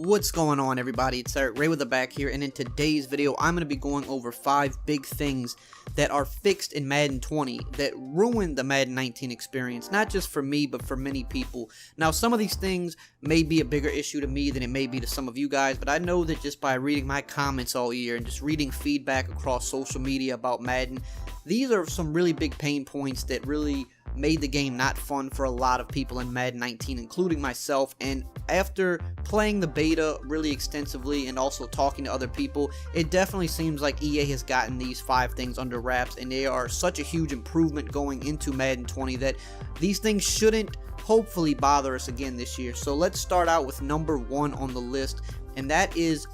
What's going on, everybody? It's EricRayweather back here, and in today's video I'm going to be going over 5 big things that are fixed in Madden 20 that ruined the Madden 19 experience, not just for me but for many people. Now, some of these things may be a bigger issue to me than it may be to some of you guys, but I know that just by reading my comments all year and just reading feedback across social media about Madden, these are some really big pain points that really made the game not fun for a lot of people in Madden 19, including myself. And after playing the beta really extensively and also talking to other people, it definitely seems like EA has gotten these 5 things under wraps, and they are such a huge improvement going into Madden 20 that these things shouldn't hopefully bother us again this year. So let's start out with number 1 on the list, and that is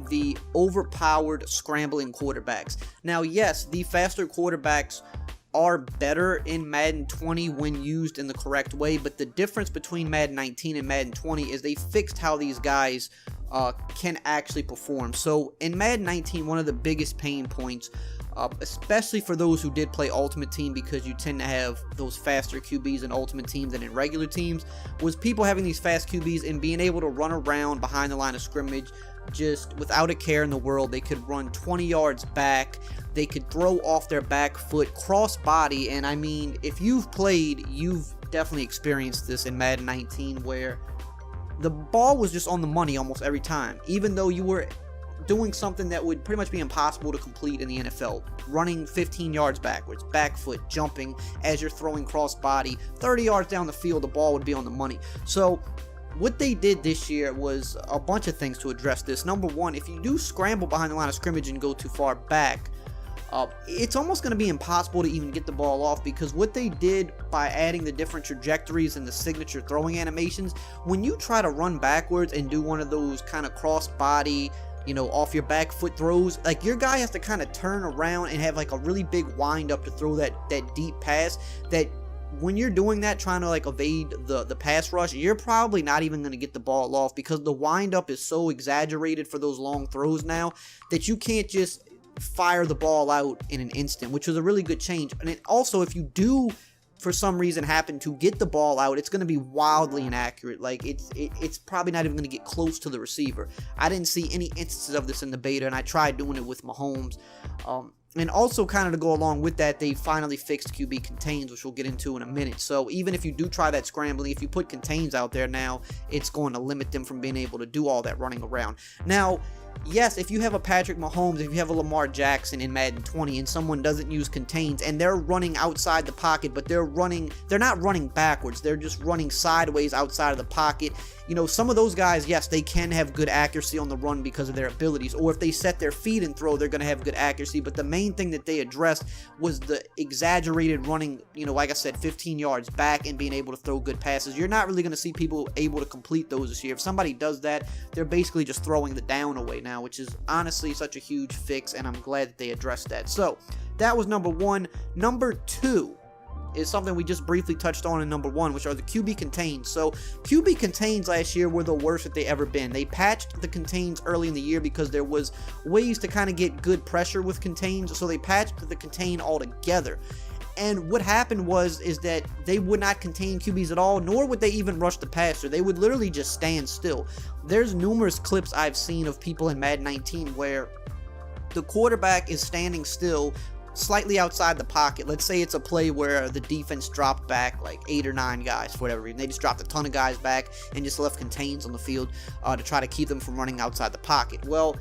the overpowered scrambling quarterbacks. Now, yes, the faster quarterbacks are better in Madden 20 when used in the correct way, but the difference between Madden 19 and Madden 20 is they fixed how these guys can actually perform. So in Madden 19, one of the biggest pain points, especially for those who did play Ultimate Team, because you tend to have those faster QBs in Ultimate Team than in regular teams, was people having these fast QBs and being able to run around behind the line of scrimmage just without a care in the world. They could run 20 yards back, they could throw off their back foot, cross body, and I mean, if you've played, you've definitely experienced this in Madden 19, where the ball was just on the money almost every time, even though you were doing something that would pretty much be impossible to complete in the NFL, running 15 yards backwards, back foot, jumping as you're throwing cross body, 30 yards down the field, the ball would be on the money. So what they did this year was a bunch of things to address this. Number 1, if you do scramble behind the line of scrimmage and go too far back, it's almost going to be impossible to even get the ball off, because what they did by adding the different trajectories and the signature throwing animations, when you try to run backwards and do one of those kind of cross body, you know, off your back foot throws, like your guy has to kind of turn around and have like a really big wind up to throw that deep pass that when you're doing that, trying to like evade the pass rush, you're probably not even going to get the ball off, because the wind up is so exaggerated for those long throws now that you can't just fire the ball out in an instant, which was a really good change. And it also, if you do for some reason happen to get the ball out, it's going to be wildly inaccurate. Like it's probably not even going to get close to the receiver. I didn't see any instances of this in the beta, and I tried doing it with Mahomes. And also, kind of to go along with that, they finally fixed QB contains, which we'll get into in a minute. So even if you do try that scrambling, if you put contains out there now, it's going to limit them from being able to do all that running around. Now, yes, if you have a Patrick Mahomes, if you have a Lamar Jackson in Madden 20 and someone doesn't use contains and they're running outside the pocket, but they're not running backwards, they're just running sideways outside of the pocket. You know, some of those guys, yes, they can have good accuracy on the run because of their abilities, or if they set their feet and throw, they're going to have good accuracy. But the main thing that they addressed was the exaggerated running, you know, like I said, 15 yards back and being able to throw good passes. You're not really going to see people able to complete those this year. If somebody does that, they're basically just throwing the down away now, which is honestly such a huge fix, and I'm glad that they addressed that. So that was number 1. Number 2 is something we just briefly touched on in number 1, which are the QB contains. So QB contains last year were the worst that they ever been. They patched the contains early in the year because there was ways to kind of get good pressure with contains, so they patched the contain altogether. And what happened is that they would not contain QBs at all, nor would they even rush the passer. They would literally just stand still. There's numerous clips I've seen of people in Madden 19 where the quarterback is standing still slightly outside the pocket. Let's say it's a play where the defense dropped back like 8 or 9 guys for whatever reason. They just dropped a ton of guys back and just left contains on the field to try to keep them from running outside the pocket. Well,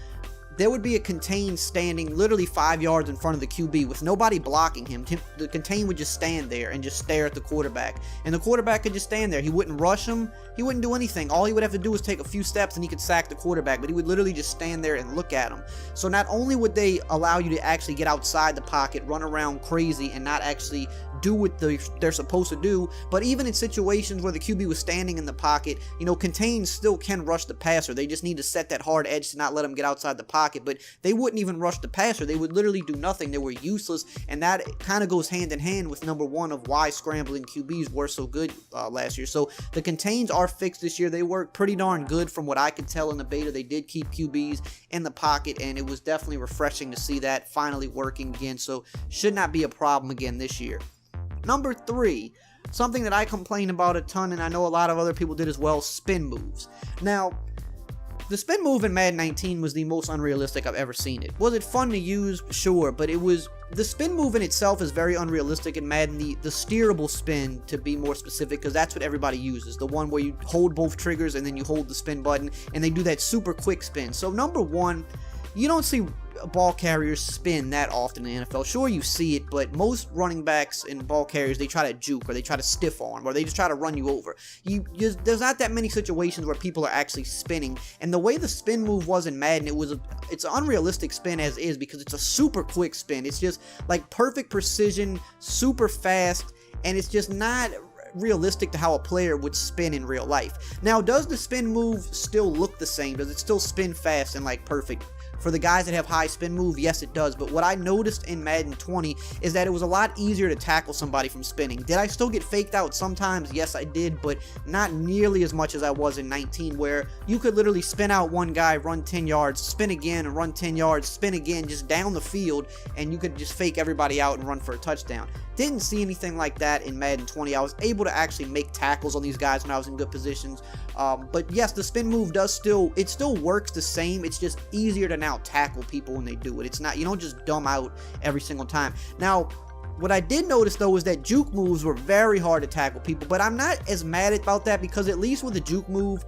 there would be a contain standing literally 5 yards in front of the QB with nobody blocking him. The contain would just stand there and just stare at the quarterback. And the quarterback could just stand there. He wouldn't rush him. He wouldn't do anything. All he would have to do was take a few steps and he could sack the quarterback. But he would literally just stand there and look at him. So not only would they allow you to actually get outside the pocket, run around crazy, and not actually do what they're supposed to do, but even in situations where the QB was standing in the pocket, you know, contains still can rush the passer. They just need to set that hard edge to not let him get outside the pocket. But they wouldn't even rush the passer. They would literally do nothing. They were useless, and that kind of goes hand in hand with number 1 of why scrambling QBs were so good last year. So the contains are fixed this year. They work pretty darn good from what I could tell in the beta. They did keep QBs in the pocket, and it was definitely refreshing to see that finally working again. So should not be a problem again this year. Number 3, something that I complain about a ton, and I know a lot of other people did as well, spin moves. Now, The spin move in Madden 19 was the most unrealistic I've ever seen it. Was it fun to use? Sure, but the spin move in itself is very unrealistic in Madden. The steerable spin, to be more specific, because that's what everybody uses. The one where you hold both triggers and then you hold the spin button, and they do that super quick spin. So number one, you don't see ball carriers spin that often in the NFL. Sure, you see it, but most running backs and ball carriers, they try to juke, or they try to stiff arm, or they just try to run you over. There's not that many situations where people are actually spinning, and the way the spin move was in Madden, it's an unrealistic spin as is, because it's a super quick spin. It's just like perfect precision, super fast, and it's just not realistic to how a player would spin in real life. Now, does the spin move still look the same? Does it still spin fast and like perfect? For the guys that have high spin move, yes it does, but what I noticed in Madden 20 is that it was a lot easier to tackle somebody from spinning. Did I still get faked out sometimes? Yes I did, but not nearly as much as I was in 19, where you could literally spin out one guy, run 10 yards, spin again and run 10 yards, spin again, just down the field, and you could just fake everybody out and run for a touchdown. Didn't see anything like that in Madden 20. I was able to actually make tackles on these guys when I was in good positions. But yes, the spin move still works the same. It's just easier to now tackle people when they do it. It's not, you don't just dumb out every single time. Now, what I did notice though is that juke moves were very hard to tackle people, but I'm not as mad about that, because at least with a juke move,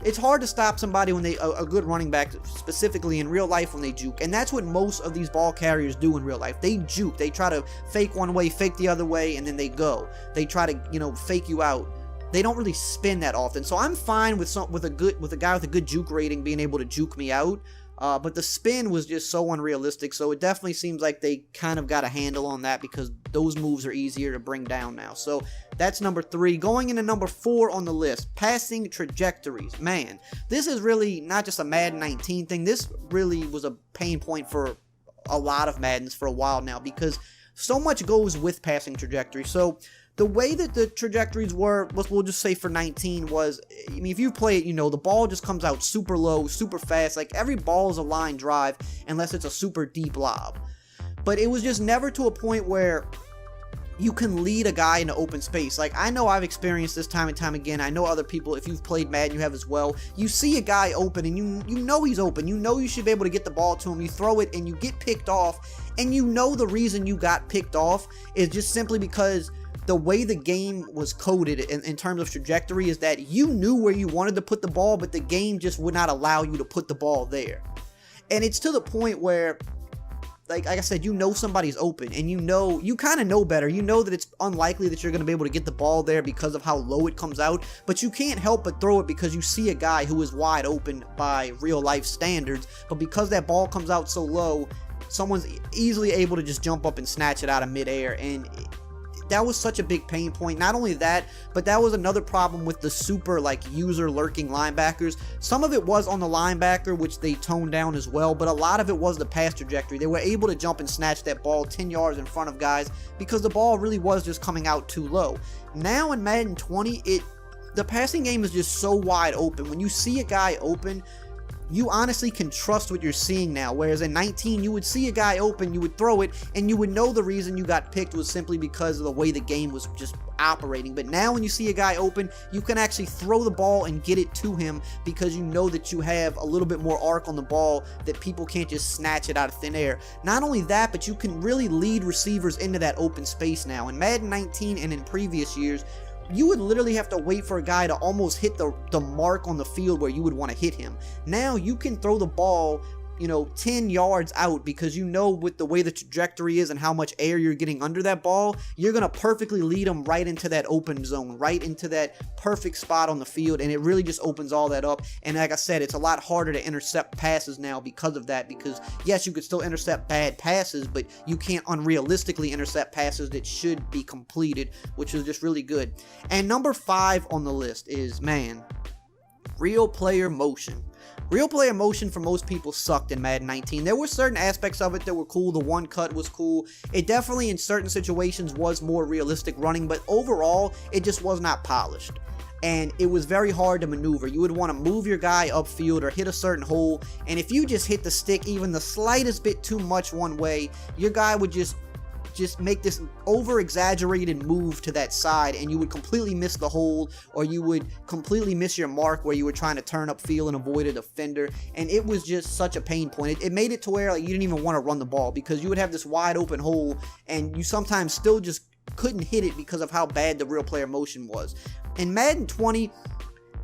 it's hard to stop somebody when a good running back, specifically in real life, when they juke. And that's what most of these ball carriers do in real life. They juke. They try to fake one way, fake the other way, and then they go. They try to, fake you out. They don't really spin that often. So I'm fine with a guy with a good juke rating being able to juke me out. But the spin was just so unrealistic, so it definitely seems like they kind of got a handle on that, because those moves are easier to bring down now. So that's number 3. Going into number 4 on the list, passing trajectories. Man, this is really not just a Madden 19 thing. This really was a pain point for a lot of Maddens for a while now, because so much goes with passing trajectory. So the way that the trajectories were, we'll just say for 19, was, I mean, if you play it, the ball just comes out super low, super fast. Like, every ball is a line drive unless it's a super deep lob. But it was just never to a point where you can lead a guy into open space. Like, I know I've experienced this time and time again. I know other people, if you've played Madden, you have as well. You see a guy open, and you know he's open. You know you should be able to get the ball to him. You throw it, and you get picked off. And the reason you got picked off is just simply because the way the game was coded in terms of trajectory is that you knew where you wanted to put the ball, but the game just would not allow you to put the ball there. And it's to the point where, like I said, somebody's open, and you kind of know better. You know that it's unlikely that you're going to be able to get the ball there because of how low it comes out, but you can't help but throw it because you see a guy who is wide open by real life standards, but because that ball comes out so low, someone's easily able to just jump up and snatch it out of midair. And that was such a big pain point. Not only that, but that was another problem with the super user lurking linebackers. Some of it was on the linebacker, which they toned down as well, but a lot of it was the pass trajectory. They were able to jump and snatch that ball 10 yards in front of guys because the ball really was just coming out too low. Now in Madden 20, the passing game is just so wide open. When you see a guy open, you honestly can trust what you're seeing now, whereas in 19, you would see a guy open, you would throw it, and you would know the reason you got picked was simply because of the way the game was just operating. But now when you see a guy open, you can actually throw the ball and get it to him because you know that you have a little bit more arc on the ball, that people can't just snatch it out of thin air. Not only that, but you can really lead receivers into that open space now. In Madden 19 and in previous years, you would literally have to wait for a guy to almost hit the mark on the field where you would want to hit him. Now you can throw the ball 10 yards out, because with the way the trajectory is and how much air you're getting under that ball, you're going to perfectly lead them right into that open zone, right into that perfect spot on the field, and it really just opens all that up. And like I said, it's a lot harder to intercept passes now because of that, because yes, you could still intercept bad passes, but you can't unrealistically intercept passes that should be completed, which is just really good. And number 5 on the list is, real player motion. Real player motion for most people sucked in Madden 19. There were certain aspects of it that were cool. The one cut was cool. It definitely in certain situations was more realistic running, but overall it just was not polished. And it was very hard to maneuver. You would want to move your guy upfield or hit a certain hole, and if you just hit the stick even the slightest bit too much one way, your guy would just just make this over-exaggerated move to that side, and you would completely miss the hole, or you would completely miss your mark where you were trying to turn upfield and avoid a defender, and it was just such a pain point. It made it to where like, you didn't even want to run the ball because you would have this wide open hole, and you sometimes still just couldn't hit it because of how bad the real player motion was. In Madden 20,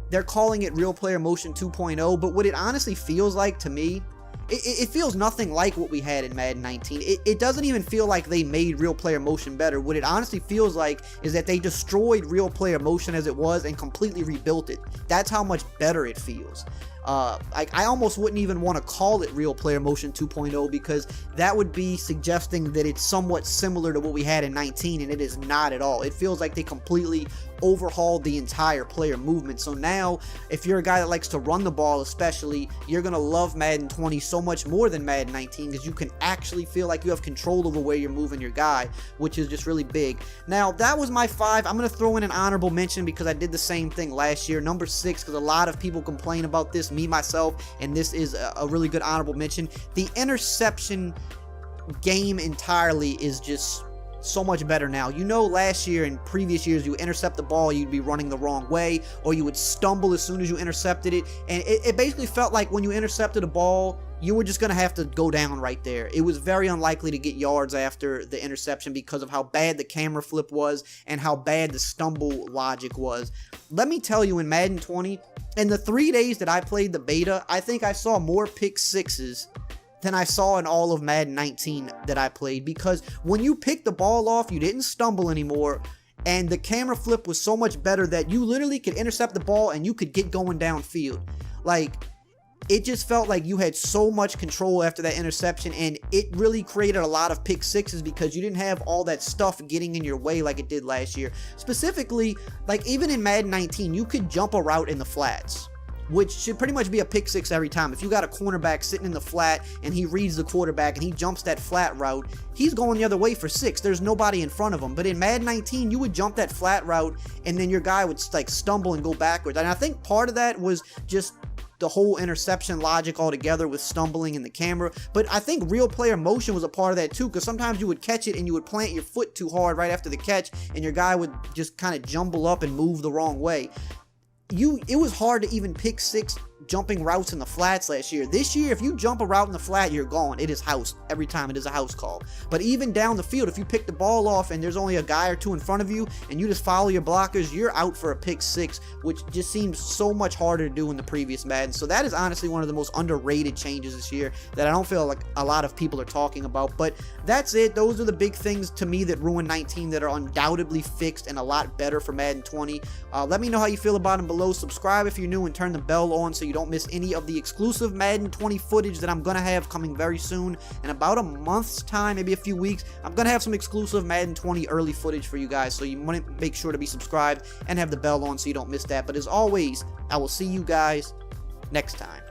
they're calling it real player motion 2.0, but what it honestly feels like to me, it feels nothing like what we had in Madden 19. It doesn't even feel like they made real player motion better. What it honestly feels like is that they destroyed real player motion as it was and completely rebuilt it. That's how much better it feels. I almost wouldn't even want to call it real player motion 2.0 because that would be suggesting that it's somewhat similar to what we had in 19, and it is not at all. It feels like they completely overhauled the entire player movement. So now, if you're a guy that likes to run the ball especially, you're going to love Madden 20 so much more than Madden 19 because you can actually feel like you have control over where you're moving your guy, which is just really big. Now, that was my 5. I'm going to throw in an honorable mention because I did the same thing last year. Number 6, because a lot of people complain about this, me, myself, and this is a really good honorable mention. The interception game entirely is just so much better now. You know, last year and previous years, you intercept the ball, you'd be running the wrong way, or you would stumble as soon as you intercepted it, and it basically felt like when you intercepted a ball, you were just going to have to go down right there. It was very unlikely to get yards after the interception because of how bad the camera flip was and how bad the stumble logic was. Let me tell you, in Madden 20, in the 3 days that I played the beta, I think I saw more pick sixes than I saw in all of Madden 19 that I played, because when you picked the ball off, you didn't stumble anymore, and the camera flip was so much better that you literally could intercept the ball and you could get going downfield. Like, it just felt like you had so much control after that interception, and it really created a lot of pick sixes because you didn't have all that stuff getting in your way like it did last year. Specifically, like even in Madden 19, you could jump a route in the flats, which should pretty much be a pick six every time. If you got a cornerback sitting in the flat and he reads the quarterback and he jumps that flat route, he's going the other way for 6. There's nobody in front of him. But in Madden 19, you would jump that flat route and then your guy would like stumble and go backwards. And I think part of that was just the whole interception logic altogether with stumbling in the camera. But I think real player motion was a part of that too, because sometimes you would catch it and you would plant your foot too hard right after the catch and your guy would just kind of jumble up and move the wrong way. It was hard to even pick 6 jumping routes in the flats last year. This year, if you jump a route in the flat, you're gone. It is house. Every time it is a house call. But even down the field, if you pick the ball off and there's only a guy or two in front of you and you just follow your blockers, you're out for a pick 6, which just seems so much harder to do in the previous Madden. So that is honestly one of the most underrated changes this year that I don't feel like a lot of people are talking about. But that's it. Those are the big things to me that ruined 19 that are undoubtedly fixed and a lot better for Madden 20. Let me know how you feel about them below. Subscribe if you're new and turn the bell on so you don't miss any of the exclusive Madden 20 footage that I'm gonna have coming very soon. In about a month's time, maybe a few weeks, I'm gonna have some exclusive Madden 20 early footage for you guys, so you want to make sure to be subscribed and have the bell on so you don't miss that. But as always, I will see you guys next time.